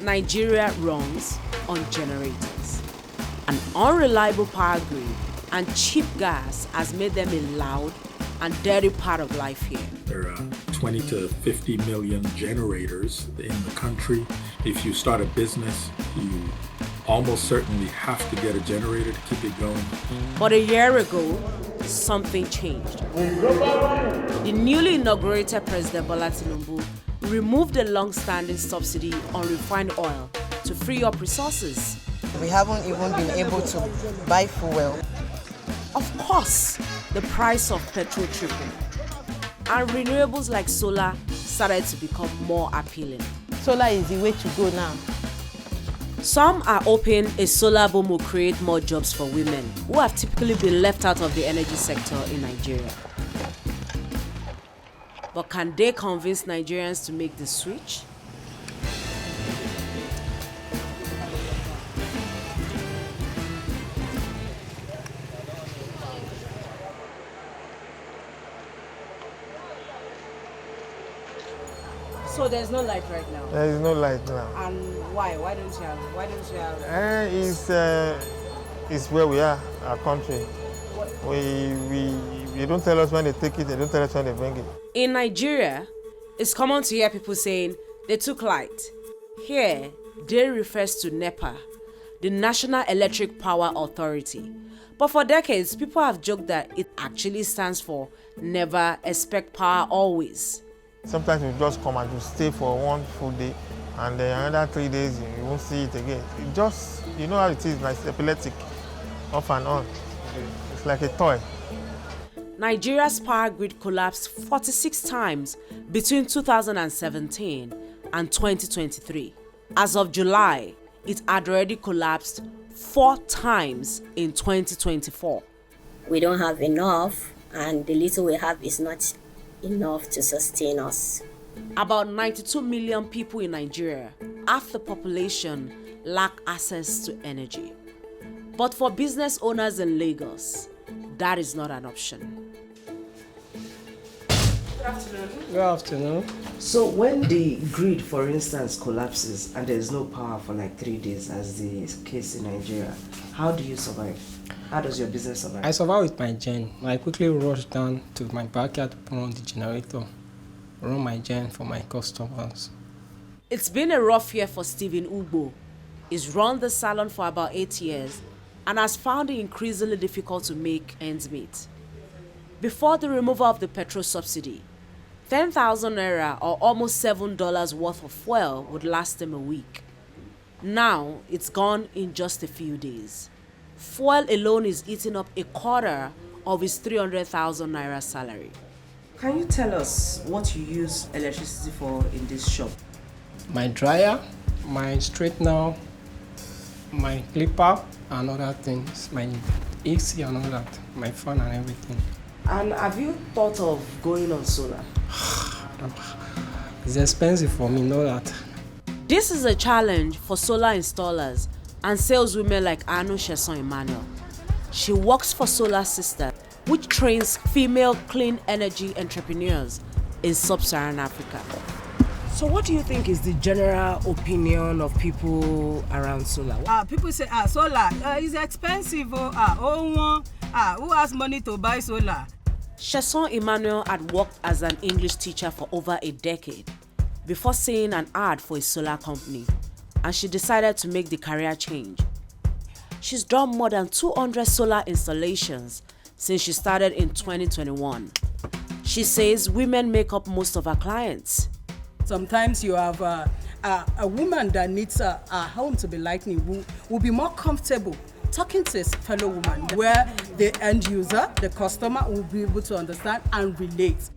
Nigeria runs on generators. An unreliable power grid and cheap gas has made them a loud and dirty part of life here. There are 20 to 50 million generators in the country. If you start a business, you almost certainly have to get a generator to keep it going. But a year ago, something changed. The newly inaugurated President Bola Tinubu removed the long-standing subsidy on refined oil to free up resources. We haven't even been able to buy fuel. Of course, the price of petrol tripled, and renewables like solar started to become more appealing. Solar is the way to go now. Some are hoping a solar boom will create more jobs for women who have typically been left out of the energy sector in Nigeria. But can they convince Nigerians to make the switch? So there's no light right now. There is no light now. And why? Why don't you have? It's where we are, our country. They don't tell us when they take it, they don't tell us when they bring it. In Nigeria, it's common to hear people saying they took light. Here, they refers to NEPA, the National Electric Power Authority. But for decades, people have joked that it actually stands for Never Expect Power Always. Sometimes you just come and you stay for one full day, and then another 3 days you won't see it again. It just, you know how it is, like epileptic, off and on. It's like a toy. Nigeria's power grid collapsed 46 times between 2017 and 2023. As of July, it had already collapsed 4 times in 2024. We don't have enough, and the little we have is not enough to sustain us. About 92 million people in Nigeria, half the population, lack access to energy. But for business owners in Lagos, that is not an option. Good afternoon. Good afternoon. So when the grid, for instance, collapses and there is no power for like 3 days, as the case in Nigeria, how do you survive? How does your business survive? I survive with my gen. I quickly rush down to my backyard to put on the generator, run my gen for my customers. It's been a rough year for Stephen Ugbo. He's run the salon for about 8 years and has found it increasingly difficult to make ends meet. Before the removal of the petrol subsidy, 10,000 naira or almost $7 worth of fuel would last him a week. Now it's gone in just a few days. Fuel alone is eating up a quarter of his 300,000 naira salary. Can you tell us what you use electricity for in this shop? My dryer, my straightener, my clipper and other things, my AC and all that, my fan and everything. And have you thought of going on solar? It's expensive for me, know that. This is a challenge for solar installers and saleswomen like Anu Sheson Emmanuel. She works for Solar Sister, which trains female clean energy entrepreneurs in sub-Saharan Africa. So what do you think is the general opinion of people around solar? People say, solar is expensive. Who has money to buy solar? Sheson Emmanuel had worked as an English teacher for over a decade before seeing an ad for a solar company, and she decided to make the career change. She's done more than 200 solar installations since she started in 2021. She says women make up most of her clients. Sometimes you have a woman that needs a home to be lighting will be more comfortable talking to a fellow woman, where the end user, the customer, will be able to understand and relate.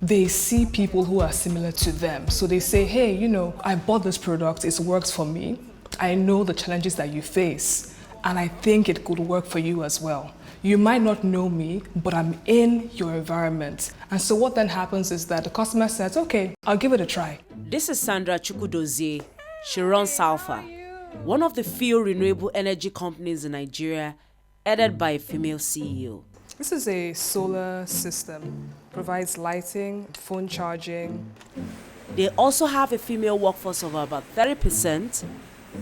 They see people who are similar to them. So they say, hey, I bought this product, it works for me. I know the challenges that you face, and I think it could work for you as well. You might not know me, but I'm in your environment. And so what then happens is that the customer says, okay, I'll give it a try. This is Sandra Chukwudozie. She runs Salfa, one of the few renewable energy companies in Nigeria, headed by a female CEO. This is a solar system. Provides lighting, phone charging, They also have a female workforce of about 30%,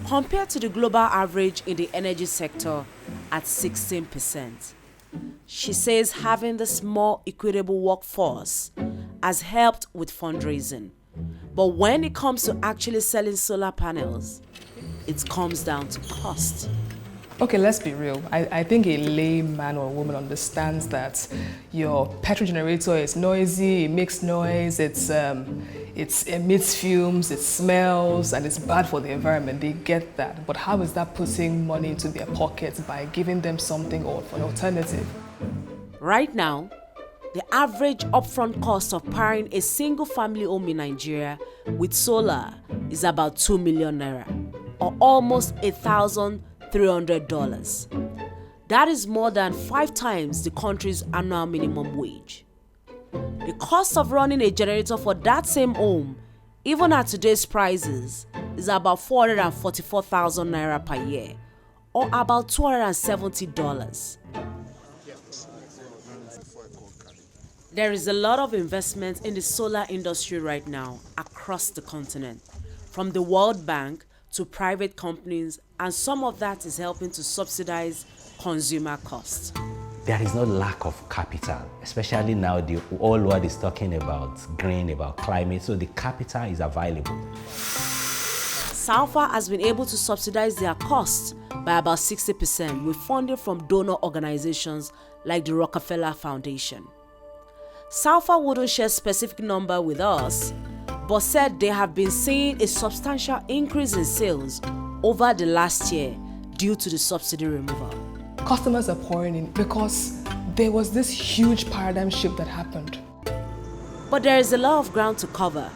compared to the global average in the energy sector at 16%. She says having this more equitable workforce has helped with fundraising. But when it comes to actually selling solar panels, it comes down to cost. Okay, let's be real. I think a layman or woman understands that your petrol generator is noisy, it makes noise, it emits fumes, it smells, and it's bad for the environment. They get that. But how is that putting money into their pockets by giving them something or an alternative? Right now, the average upfront cost of powering a single family home in Nigeria with solar is about 2 million naira, or almost $1,300. That is more than 5 times the country's annual minimum wage. The cost of running a generator for that same home, even at today's prices, is about 444,000 naira per year, or about $270. There is a lot of investment in the solar industry right now across the continent, from the World Bank to private companies, and some of that is helping to subsidize consumer costs. There is no lack of capital, especially now the whole world is talking about green, about climate, so the capital is available. SALFA has been able to subsidize their costs by about 60% with funding from donor organizations like the Rockefeller Foundation. SALFA wouldn't share specific number with us, but said they have been seeing a substantial increase in sales over the last year due to the subsidy removal. Customers are pouring in because there was this huge paradigm shift that happened. But there is a lot of ground to cover.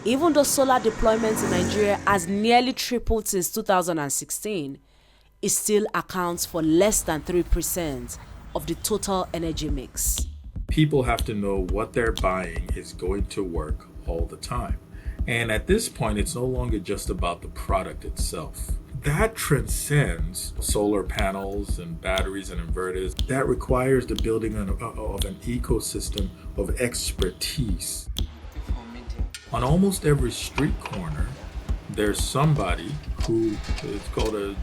Even though solar deployment in Nigeria has nearly tripled since 2016, it still accounts for less than 3% of the total energy mix. People have to know what they're buying is going to work all the time. And at this point, it's no longer just about the product itself. That transcends solar panels and batteries and inverters. That requires the building of an ecosystem of expertise. On almost every street corner, there's somebody who is called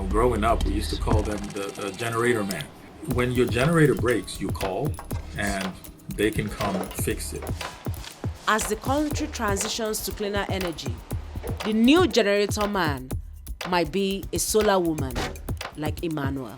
growing up, we used to call them the generator man. When your generator breaks, you call and they can come fix it. As the country transitions to cleaner energy, the new generator man might be a solar woman like Emmanuel.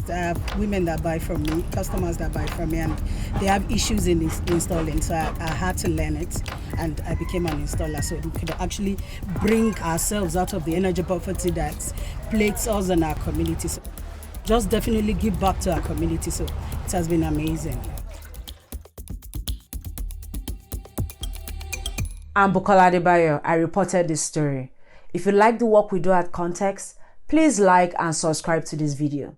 I have women that buy from me, customers that buy from me, and they have issues in installing, so I had to learn it, and I became an installer, so we could actually bring ourselves out of the energy poverty that plagues us and our community. So just definitely give back to our community, so it has been amazing. I'm Bukola Adebayo. I reported this story. If you like the work we do at Context, please like and subscribe to this video.